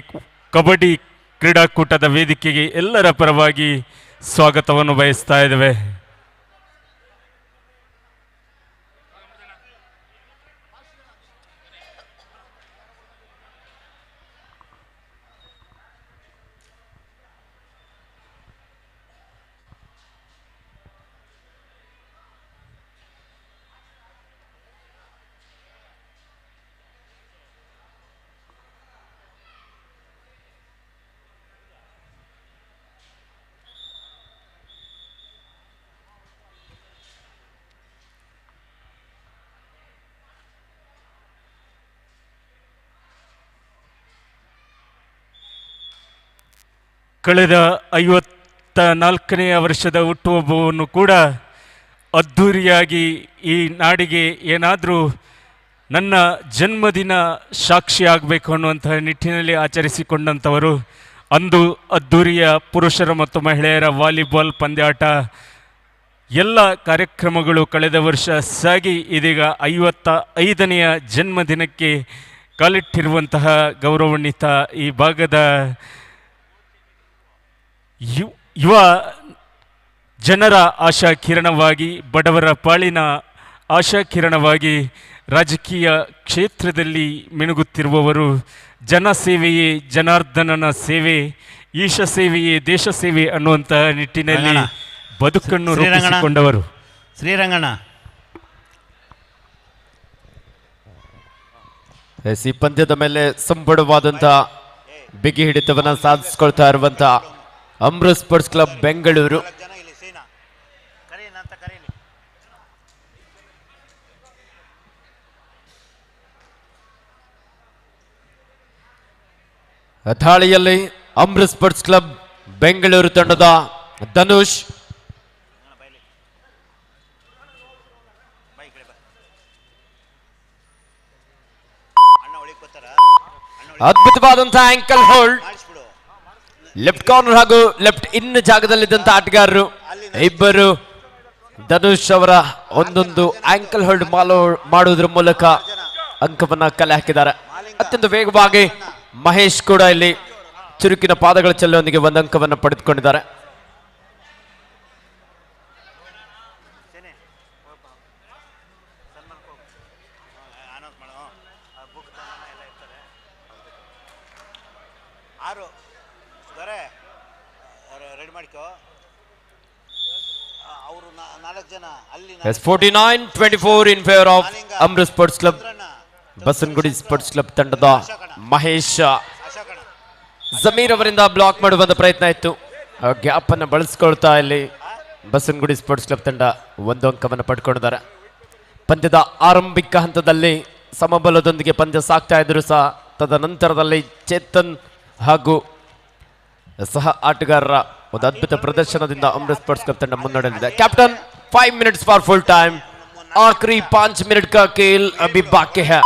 ಕಬಡ್ಡಿ ಕ್ರೀಡಾಕೂಟದ ವೇದಿಕೆಗೆ ಎಲ್ಲರ ಪರವಾಗಿ ಸ್ವಾಗತವನ್ನು ಬಯಸ್ತಾ ಇದ್ದೇವೆ. ಕಳೆದ 54ನೇ ವರ್ಷದ ಹುಟ್ಟುಹಬ್ಬವನ್ನು ಕೂಡ ಅದ್ಧೂರಿಯಾಗಿ ಈ ನಾಡಿಗೆ ಏನಾದರೂ ನನ್ನ ಜನ್ಮದಿನ ಸಾಕ್ಷಿ ಆಗಬೇಕು ಅನ್ನುವಂತಹ ನಿಟ್ಟಿನಲ್ಲಿ ಆಚರಿಸಿಕೊಂಡಂಥವರು. ಅಂದು ಅದ್ಧೂರಿಯ ಪುರುಷರ ಮತ್ತು ಮಹಿಳೆಯರ ವಾಲಿಬಾಲ್ ಪಂದ್ಯಾಟ ಎಲ್ಲ ಕಾರ್ಯಕ್ರಮಗಳು ಕಳೆದ ವರ್ಷ ಸಾಗಿ ಇದೀಗ 55ನೆಯ ಜನ್ಮದಿನಕ್ಕೆ ಕಾಲಿಟ್ಟಿರುವಂತಹ ಗೌರವಾನ್ವಿತ ಈ ಭಾಗದ ಯುವ ಜನರ ಆಶಾ ಕಿರಣವಾಗಿ, ಬಡವರ ಪಾಳಿನ ಆಶಾ ಕಿರಣವಾಗಿ ರಾಜಕೀಯ ಕ್ಷೇತ್ರದಲ್ಲಿ ಮಿನುಗುತ್ತಿರುವವರು. ಜನಸೇವೆಯೇ ಜನಾರ್ದನನ ಸೇವೆ, ಈಶ ಸೇವೆಯೇ ದೇಶ ಸೇವೆ ಅನ್ನುವಂತಹ ನಿಟ್ಟಿನಲ್ಲಿ ಬದುಕನ್ನು ರೂಪಿಸಿಕೊಂಡವರು. ಶ್ರೀರಂಗಣ್ಣ ಈ ಪಂದ್ಯದ ಮೇಲೆ ಸಂಬಳವಾದಂತಹ ಬಿಗಿ ಹಿಡಿತವನ್ನ ಸಾಧಿಸಿಕೊಳ್ತಾ ಇರುವಂತಹ ಅಮೃತ್ ಸ್ಪೋರ್ಟ್ಸ್ ಕ್ಲಬ್ ಬೆಂಗಳೂರು. ದಾಳಿಯಲ್ಲಿ ಅಮೃತ್ ಸ್ಪೋರ್ಟ್ಸ್ ಕ್ಲಬ್ ಬೆಂಗಳೂರು ತಂಡದ ಧನುಷ್, ಅದ್ಭುತವಾದಂತಹ ಆಂಕಲ್ ಹೋಲ್ಡ್, ಲೆಫ್ಟ್ ಕಾರ್ನರ್ ಹಾಗೂ ಲೆಫ್ಟ್ ಇನ್ ಜಾಗದಲ್ಲಿದ್ದಂತ ಆಟಗಾರರು ಇಬ್ಬರು ಧನುಷ್ ಅವರ ಒಂದೊಂದು ಆಂಕಲ್ ಹೋಲ್ಡ್ ಮಾಡುವುದರ ಮೂಲಕ ಅಂಕವನ್ನ ಕಲೆ ಹಾಕಿದ್ದಾರೆ. ಅತ್ಯಂತ ವೇಗವಾಗಿ ಮಹೇಶ್ ಕೂಡ ಇಲ್ಲಿ ಚುರುಕಿನ ಪಾದಗಳ ಚೆಲ್ಲುವೊಂದಿಗೆ ಒಂದು ಅಂಕವನ್ನು ಪಡೆದುಕೊಂಡಿದ್ದಾರೆ. As 49-24 in favor of Amrit Sports Club. Basavanagudi sports club ತಂಡದ ಮಹೇಶ್ ಜಮೀರ್ ಅವರಿಂದ ಬ್ಲಾಕ್ ಮಾಡುವಂತ ಪ್ರಯತ್ನ ಇತ್ತು. ಗ್ಯಾಪ್ ಅನ್ನು ಬಳಸಿಕೊಳ್ತಾ ಇಲ್ಲಿ ಬಸವನಗುಡಿ ಸ್ಪೋರ್ಟ್ಸ್ ಕ್ಲಬ್ ತಂಡ ಒಂದು ಅಂಕವನ್ನು ಪಡ್ಕೊಂಡಿದ್ದಾರೆ. ಪಂದ್ಯದ ಆರಂಭಿಕ ಹಂತದಲ್ಲಿ ಸಮಬಲದೊಂದಿಗೆ ಪಂದ್ಯ ಸಾಕ್ತಾ ಇದ್ರು ಸಹ ತದನಂತರದಲ್ಲಿ ಚೇತನ್ ಹಾಗೂ ಸಹ ಆಟಗಾರರ ಒಂದು ಅದ್ಭುತ ಪ್ರದರ್ಶನದಿಂದ ಅಮೃತ್ ಸ್ಪೋರ್ಟ್ಸ್ ಕ್ಲಬ್ ತಂಡ ಮುನ್ನಡೆದಿದೆ. Captain 5 minutes for full time. आखिरी 5 मिनट का खेल अभी बाकी है.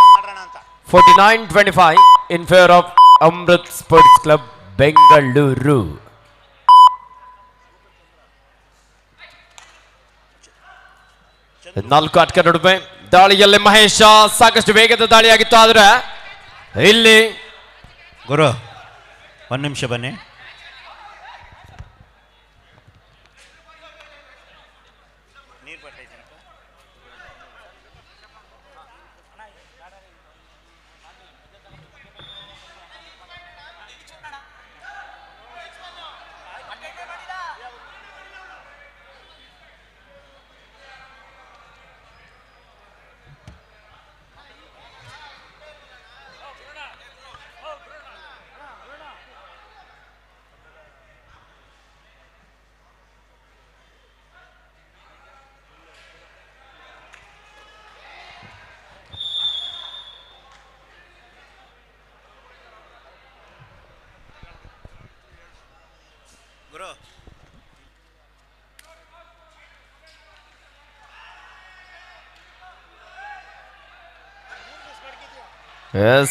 49-25 in favor of Amrit Sports Club Bengaluru. ನಾಲ್ಕು ಆಟಗಾರರ ನಡುವೆ ದಾಳಿಯಲ್ಲಿ ಮಹೇಶ ಸಾಕಷ್ಟು ವೇಗದ ದಾಳಿಯಾಗಿತ್ತು. ಆದರೆ ಇಲ್ಲಿ ಗುರು ಒಂದು ನಿಮಿಷ ಬನ್ನಿ.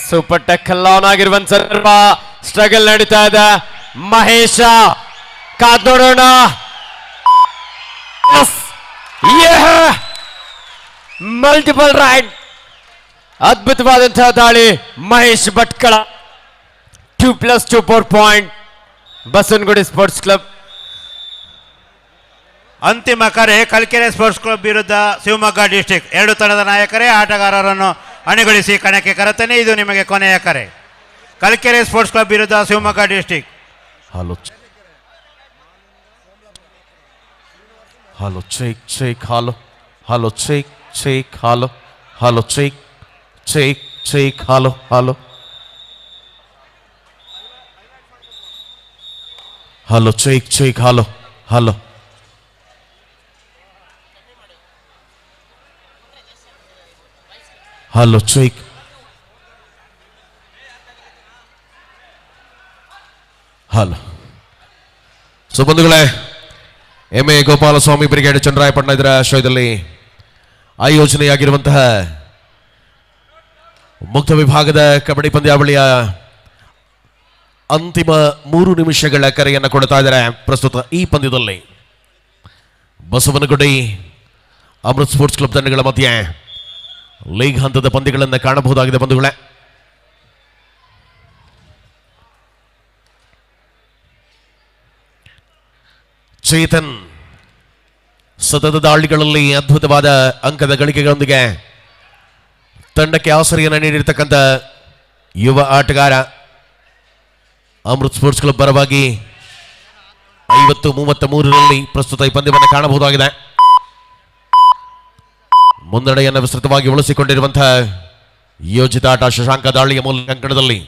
ಸೂಪರ್ ಟೆಕ್ಕಲ್ ಆನ್ ಆಗಿರುವಂತ ಸಂದರ್ಭ ಸ್ಟ್ರಗಲ್ ನಡೀತಾ ಇದೆ. ಮಹೇಶ ಕಾದೋಡೋಣ. Multiple ride. ಅದ್ಭುತವಾದಂತಹ ದಾಳಿ Mahesh Bhatkal. 2+2 4 point Basavanagudi sports club. ಅಂತಿಮ ಕರೆ ಕಲ್ಕೆರೆ ಸ್ಪೋರ್ಟ್ಸ್ ಕ್ಲಬ್ ವಿರುದ್ಧ ಶಿವಮೊಗ್ಗ ಡಿಸ್ಟಿಕ್. ಎರಡು ತಂಡದ ನಾಯಕರೇ ಆಟಗಾರರನ್ನು ಅಣಿಗೊಳಿಸಿ ಕಣಕ್ಕೆ ಕರೆತೇನೆ. ಇದು ನಿಮಗೆ ಕೊನೆಯ ಕರೆ. ಕಲ್ಕೆರೆ ಸ್ಪೋರ್ಟ್ಸ್ ಕ್ಲಬ್ ವಿರುದ್ಧ Shivamogga district. Hello hello check check hello hello check check hello hello check check check hello hello hello check check hello hello hello check. Hello. So ಬಂಧುಗಳೇ, ಎಂ.ಎ. ಗೋಪಾಲಸ್ವಾಮಿ ಬ್ರಿಗೇಡ್ ಚನ್ನರಾಯಪಟ್ಟಣ ಇದರ ಆಶ್ರಯದಲ್ಲಿ ಆಯೋಜನೆಯಾಗಿರುವಂತಹ ಮುಕ್ತ ವಿಭಾಗದ ಕಬಡ್ಡಿ ಪಂದ್ಯಾವಳಿಯ ಅಂತಿಮ 3 ನಿಮಿಷಗಳ ಕರೆಯನ್ನು ಕೊಡ್ತಾ ಇದ್ದಾರೆ. ಪ್ರಸ್ತುತ ಈ ಪಂದ್ಯದಲ್ಲಿ ಬಸವನಗುಡಿ ಅಮೃತ್ ಸ್ಪೋರ್ಟ್ಸ್ ಕ್ಲಬ್ ತಂಡಗಳ ಮಧ್ಯೆ ಲೀಗ್ ಹಂತದ ಪಂದ್ಯಗಳನ್ನು ಕಾಣಬಹುದಾಗಿದೆ ಬಂಧುಗಳೇ. ಚೇತನ್ ಸತತ ದಾಳಿಗಳಲ್ಲಿ ಅದ್ಭುತವಾದ ಅಂಕದ ಗಳಿಕೆಗಳೊಂದಿಗೆ ತಂಡಕ್ಕೆ ಆಸರೆಯನ್ನು ನೀಡಿರ್ತಕ್ಕಂಥ ಯುವ ಆಟಗಾರ. ಅಮೃತ್ ಸ್ಪೋರ್ಟ್ಸ್ ಕ್ಲಬ್ ಪರವಾಗಿ 50-33ರಲ್ಲಿ ಪ್ರಸ್ತುತ ಈ ಪಂದ್ಯವನ್ನು ಕಾಣಬಹುದಾಗಿದೆ. ಮುನ್ನಡೆಯನ್ನು ವಿಸ್ತೃತವಾಗಿ ಉಳಿಸಿಕೊಂಡಿರುವಂತಹ ಯೋಜಿತ ಆಟ ಶಶಾಂಕ ದಾಳಿಯ ಮೂಲಕ ಅಂಕಣದಲ್ಲಿ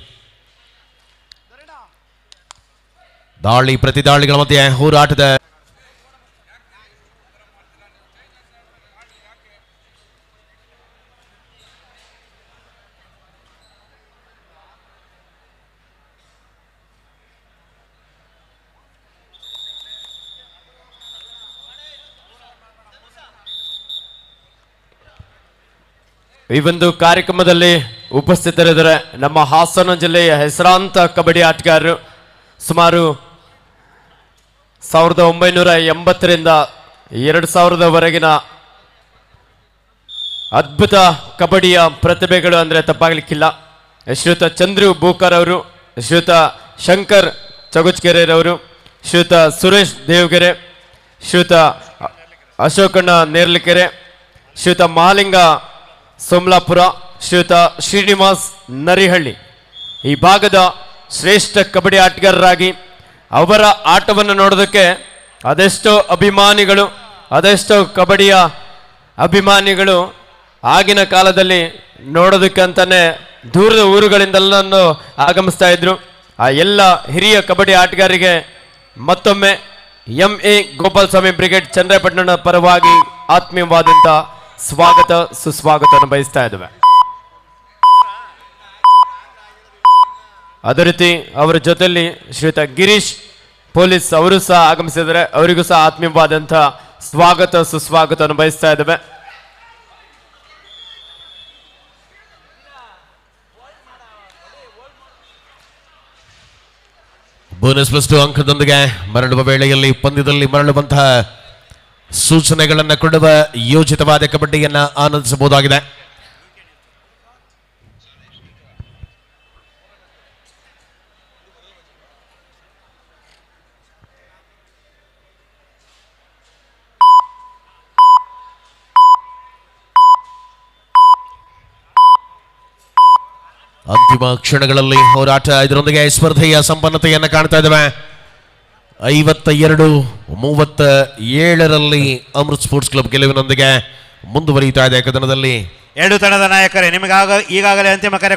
ದಾಳಿ ಪ್ರತಿ ದಾಳಿಗಳ ಮಧ್ಯೆ ಹೋರಾಟದ ಈ ಒಂದು ಕಾರ್ಯಕ್ರಮದಲ್ಲಿ ಉಪಸ್ಥಿತರಿದ್ದಾರೆ ನಮ್ಮ ಹಾಸನ ಜಿಲ್ಲೆಯ ಹೆಸರಾಂತ ಕಬಡ್ಡಿ ಆಟಗಾರರು. ಸುಮಾರು 1980ರಿಂದ 2000ವರೆಗಿನ ಅದ್ಭುತ ಕಬಡ್ಡಿಯ ಪ್ರತಿಭೆಗಳು ಅಂದರೆ ತಪ್ಪಾಗಲಿಕ್ಕಿಲ್ಲ. ಶ್ರೀಯುತ ಚಂದ್ರು ಬೂಕರ್ ಅವರು, ಶ್ರೀಯುತ ಶಂಕರ್ ಚಗುಚ್ಕೆರೆರವರು, ಶ್ರೀಯುತ ಸುರೇಶ್ ದೇವಗೆರೆ, ಶ್ರೀಯುತ ಅಶೋಕಣ್ಣ ನೇರ್ಲಿಕೆರೆ, ಶ್ರೀಯುತ ಮಹಾಲಿಂಗ ಸೋಮಲಾಪುರ, ಶ್ರೀಯುತ ಶ್ರೀನಿವಾಸ್ ನರಿಹಳ್ಳಿ ಈ ಭಾಗದ ಶ್ರೇಷ್ಠ ಕಬಡ್ಡಿ ಆಟಗಾರರಾಗಿ ಅವರ ಆಟವನ್ನು ನೋಡೋದಕ್ಕೆ ಅದೆಷ್ಟೋ ಅಭಿಮಾನಿಗಳು, ಅದೆಷ್ಟೋ ಕಬಡ್ಡಿಯ ಅಭಿಮಾನಿಗಳು ಆಗಿನ ಕಾಲದಲ್ಲಿ ನೋಡೋದಕ್ಕೆ ಅಂತಾನೆ ದೂರದ ಊರುಗಳಿಂದೆಲ್ಲನೂ ಆಗಮಿಸ್ತಾ ಇದ್ರು. ಆ ಎಲ್ಲ ಹಿರಿಯ ಕಬಡ್ಡಿ ಆಟಗಾರರಿಗೆ ಮತ್ತೊಮ್ಮೆ ಎಂ.ಎ. ಗೋಪಾಲಸ್ವಾಮಿ ಬ್ರಿಗೇಡ್ ಚನ್ನರಾಯಪಟ್ಟಣ ಪರವಾಗಿ ಆತ್ಮೀಯವಾದಂಥ ಸ್ವಾಗತ ಸುಸ್ವಾಗತವನ್ನು ಬಯಸ್ತಾ ಇದ್ದೇವೆ. ಅದೇ ರೀತಿ ಅವರ ಜೊತೆಯಲ್ಲಿ ಶ್ರೀಯುತ ಗಿರೀಶ್ ಪೊಲೀಸ್ ಅವರು ಸಹ ಆಗಮಿಸಿದರೆ ಅವರಿಗೂ ಸಹ ಆತ್ಮೀಯವಾದಂಥ ಸ್ವಾಗತ ಸುಸ್ವಾಗತವನ್ನು ಬಯಸ್ತಾ ಇದ್ದೇವೆ. ಬೋನಸ್ +2 ಅಂಕದೊಂದಿಗೆ ಮರಳುವ ವೇಳೆಯಲ್ಲಿ ಪಂದ್ಯದಲ್ಲಿ ಮರಳುವಂತಹ ಸೂಚನೆಗಳನ್ನು ಕೊಡುವ ಯೋಜಿತವಾದ ಕಬಡ್ಡಿಯನ್ನು ಆನಂದಿಸಬಹುದಾಗಿದೆ. ಅಂತಿಮ ಕ್ಷಣಗಳಲ್ಲಿ ಹೋರಾಟ, ಇದರೊಂದಿಗೆ ಸ್ಪರ್ಧೆಯ ಸಂಪನ್ನತೆಯನ್ನು ಕಾಣ್ತಾ ಇದ್ದೇವೆ. 52-37ರಲ್ಲಿ ಅಮೃತ್ ಸ್ಪೋರ್ಟ್ಸ್ ಕ್ಲಬ್ ಗೆಲುವಿನೊಂದಿಗೆ ಮುಂದುವರಿಯುತ್ತಾ ಇದೆ ಕದನದಲ್ಲಿ. ಎರಡು ತಂಡದ ನಾಯಕರೇ, ನಿಮಗೆ ಈಗಾಗಲೇ ಅಂತಿಮ ಕರೆ